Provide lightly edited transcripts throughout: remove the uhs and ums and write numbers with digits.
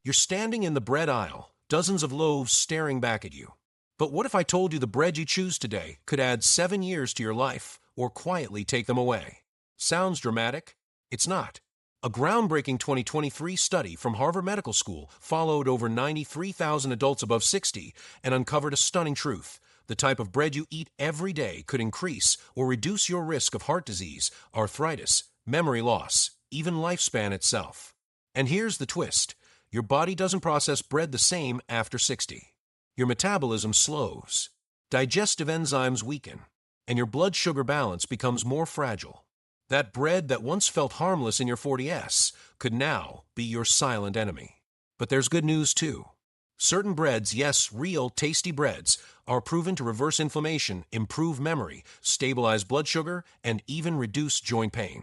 You're standing in the bread aisle, dozens of loaves staring back at you. But what if I told you the bread you choose today could add 7 years to your life or quietly take them away? Sounds dramatic? It's not. A groundbreaking 2023 study from Harvard Medical School followed over 93,000 adults above 60 and uncovered a stunning truth. The type of bread you eat every day could increase or reduce your risk of heart disease, arthritis, memory loss, even lifespan itself. And here's the twist. Your body doesn't process bread the same after 60. Your metabolism slows, digestive enzymes weaken, and your blood sugar balance becomes more fragile. That bread that once felt harmless in your 40s could now be your silent enemy. But there's good news too. Certain breads, yes, real tasty breads, are proven to reverse inflammation, improve memory, stabilize blood sugar, and even reduce joint pain.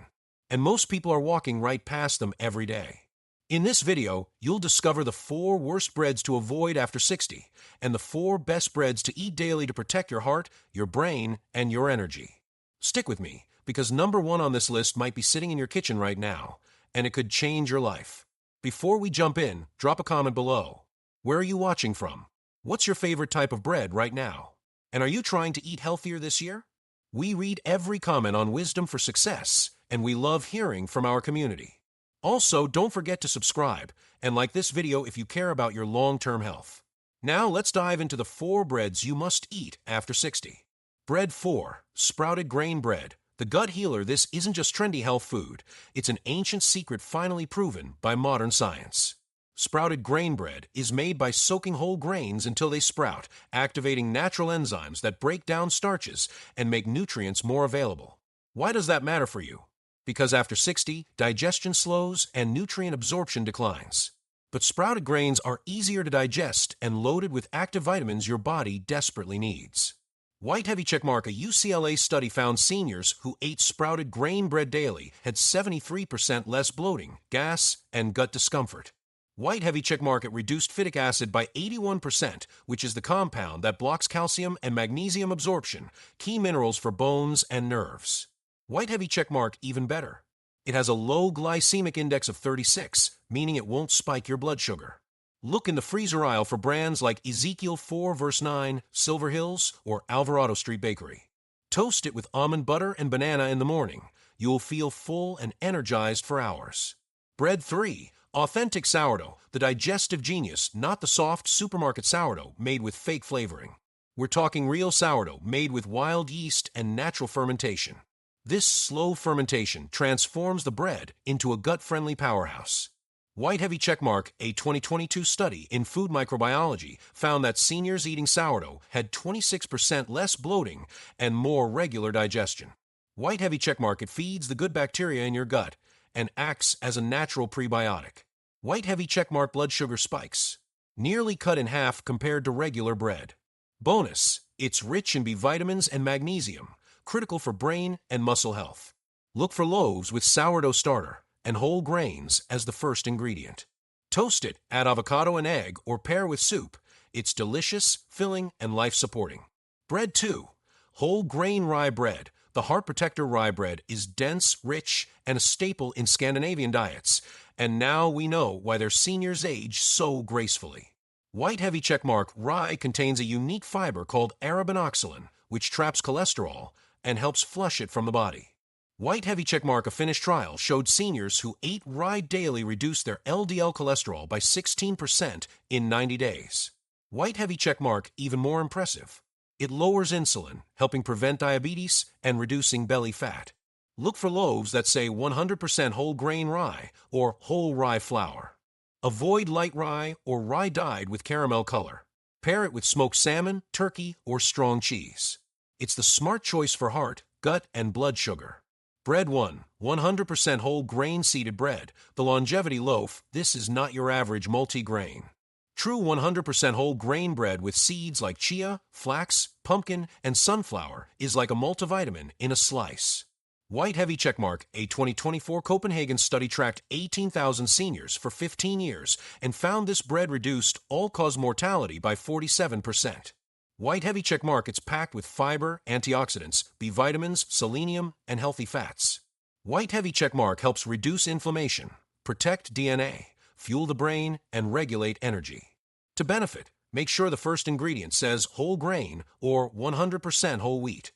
And most people are walking right past them every day. In this video, you'll discover the 4 worst breads to avoid after 60 and the 4 best breads to eat daily to protect your heart, your brain, and your energy. Stick with me, because number 1 on this list might be sitting in your kitchen right now, and it could change your life. Before we jump in, drop a comment below. Where are you watching from? What's your favorite type of bread right now? And are you trying to eat healthier this year? We read every comment on Wisdom for Success, and we love hearing from our community. Also, don't forget to subscribe and like this video if you care about your long-term health. Now let's dive into the 4 breads you must eat after 60. Bread 4, sprouted grain bread. The gut healer. This isn't just trendy health food. It's an ancient secret finally proven by modern science. Sprouted grain bread is made by soaking whole grains until they sprout, activating natural enzymes that break down starches and make nutrients more available. Why does that matter for you? Because after 60, digestion slows and nutrient absorption declines. But sprouted grains are easier to digest and loaded with active vitamins your body desperately needs. White heavy checkmark, a UCLA study found seniors who ate sprouted grain bread daily had 73% less bloating, gas, and gut discomfort. White heavy checkmark, it reduced phytic acid by 81%, which is the compound that blocks calcium and magnesium absorption, key minerals for bones and nerves. White heavy checkmark, even better. It has a low glycemic index of 36, meaning it won't spike your blood sugar. Look in the freezer aisle for brands like Ezekiel 4 verse 9, Silver Hills, or Alvarado Street Bakery. Toast it with almond butter and banana in the morning. You'll feel full and energized for hours. Bread 3, authentic sourdough, the digestive genius, not the soft supermarket sourdough made with fake flavoring. We're talking real sourdough made with wild yeast and natural fermentation. This slow fermentation transforms the bread into a gut-friendly powerhouse. White heavy checkmark, a 2022 study in food microbiology found that seniors eating sourdough had 26% less bloating and more regular digestion. White heavy checkmark, it feeds the good bacteria in your gut and acts as a natural prebiotic. White heavy checkmark, blood sugar spikes, nearly cut in half compared to regular bread. Bonus, it's rich in B vitamins and magnesium, critical for brain and muscle health. Look for loaves with sourdough starter and whole grains as the first ingredient. Toast it, add avocado and egg, or pair with soup. It's delicious, filling, and life-supporting. Bread 2, whole grain rye bread. The heart protector rye bread is dense, rich, and a staple in Scandinavian diets. And now we know why their seniors age so gracefully. White heavy checkmark, rye contains a unique fiber called arabinoxolin, which traps cholesterol and helps flush it from the body. White heavy checkmark, a Finnish trial showed seniors who ate rye daily reduced their LDL cholesterol by 16% in 90 days. White heavy checkmark, even more impressive. It lowers insulin, helping prevent diabetes and reducing belly fat. Look for loaves that say 100% whole grain rye or whole rye flour. Avoid light rye or rye dyed with caramel color. Pair it with smoked salmon, turkey, or strong cheese. It's the smart choice for heart, gut, and blood sugar. Bread 1, 100% whole grain seeded bread. The longevity loaf, this is not your average multi-grain. True 100% whole grain bread with seeds like chia, flax, pumpkin, and sunflower is like a multivitamin in a slice. White heavy checkmark, a 2024 Copenhagen study tracked 18,000 seniors for 15 years and found this bread reduced all-cause mortality by 47%. White heavy checkmark, it's packed with fiber, antioxidants, B vitamins, selenium, and healthy fats. White heavy checkmark helps reduce inflammation, protect DNA, fuel the brain, and regulate energy. To benefit, make sure the first ingredient says whole grain or 100% whole wheat.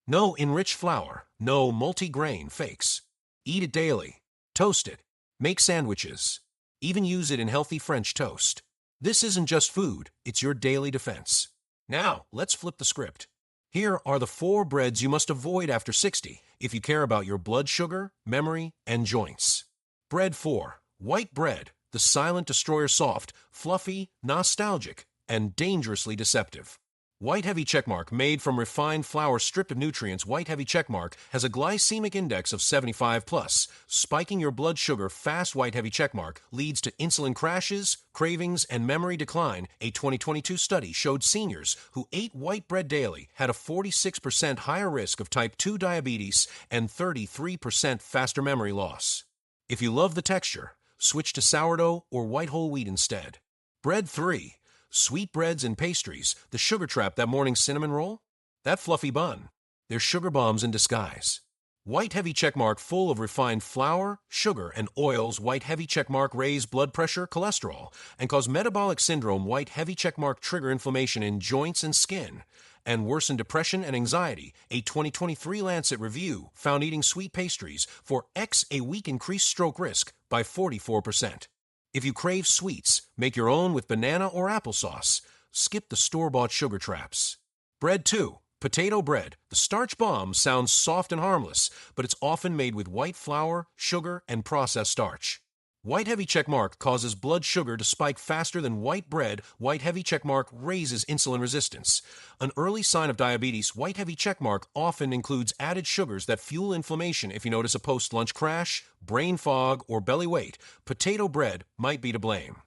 No enriched flour, no multi-grain fakes. Eat it daily. Toast it. Make sandwiches. Even use it in healthy French toast. This isn't just food, it's your daily defense. Now, let's flip the script. Here are the 4 breads you must avoid after 60 if you care about your blood sugar, memory, and joints. Bread 4. White bread, the silent destroyer, soft, fluffy, nostalgic, and dangerously deceptive. White heavy checkmark, made from refined flour stripped of nutrients. White heavy checkmark has a glycemic index of 75 plus, spiking your blood sugar fast. White heavy checkmark leads to insulin crashes, cravings, and memory decline. A 2022 study showed seniors who ate white bread daily had a 46% higher risk of type 2 diabetes and 33% faster memory loss. If you love the texture, switch to sourdough or white whole wheat instead. Bread 3. Sweet breads and pastries, the sugar trap. That morning cinnamon roll? That fluffy bun. They're sugar bombs in disguise. White heavy checkmark, full of refined flour, sugar, and oils. White heavy checkmark raise blood pressure, cholesterol, and cause metabolic syndrome. White heavy checkmark trigger inflammation in joints and skin, and worsen depression and anxiety. A 2023 Lancet review found eating sweet pastries for a week increased stroke risk by 44%. If you crave sweets, make your own with banana or applesauce. Skip the store-bought sugar traps. Bread 2. Potato bread. The starch bomb sounds soft and harmless, but it's often made with white flour, sugar, and processed starch. White heavy checkmark causes blood sugar to spike faster than white bread. White heavy checkmark raises insulin resistance. An early sign of diabetes, white heavy checkmark often includes added sugars that fuel inflammation. If you notice a post-lunch crash, brain fog, or belly weight, potato bread might be to blame.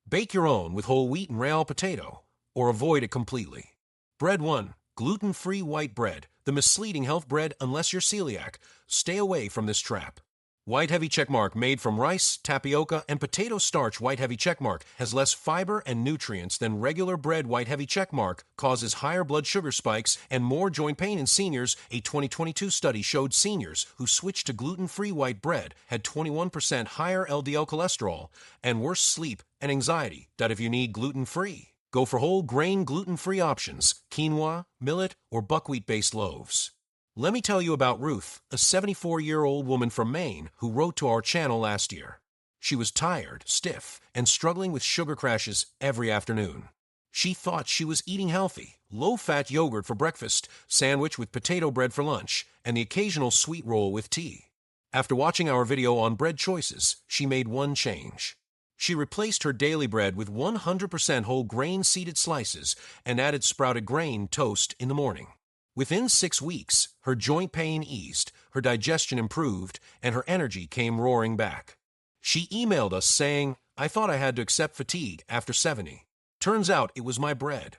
Bake your own with whole wheat and real potato, or avoid it completely. Bread 1. Gluten-free white bread, the misleading health bread unless you're celiac. Stay away from this trap. White heavy checkmark, made from rice, tapioca, and potato starch. White heavy checkmark has less fiber and nutrients than regular bread. White heavy checkmark causes higher blood sugar spikes and more joint pain in seniors. A 2022 study showed seniors who switched to gluten-free white bread had 21% higher LDL cholesterol and worse sleep and anxiety. If you need gluten-free, go for whole grain gluten-free options: quinoa, millet, or buckwheat-based loaves. Let me tell you about Ruth, a 74-year-old woman from Maine who wrote to our channel last year. She was tired, stiff, and struggling with sugar crashes every afternoon. She thought she was eating healthy: low-fat yogurt for breakfast, sandwich with potato bread for lunch, and the occasional sweet roll with tea. After watching our video on bread choices, she made one change. She replaced her daily bread with 100% whole grain seeded slices and added sprouted grain toast in the morning. Within 6 weeks, her joint pain eased, her digestion improved, and her energy came roaring back. She emailed us saying, "I thought I had to accept fatigue after 70. Turns out it was my bread."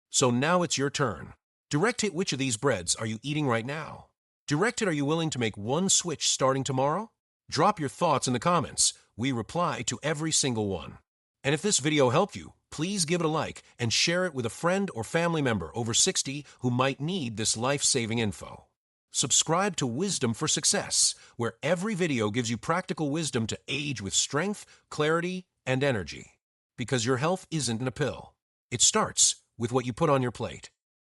So now it's your turn. Direct hit: which of these breads are you eating right now? Direct hit: are you willing to make one switch starting tomorrow? Drop your thoughts in the comments. We reply to every single one. And if this video helped you, please give it a like and share it with a friend or family member over 60 who might need this life-saving info. Subscribe to Wisdom for Success, where every video gives you practical wisdom to age with strength, clarity, and energy. Because your health isn't in a pill. It starts with what you put on your plate.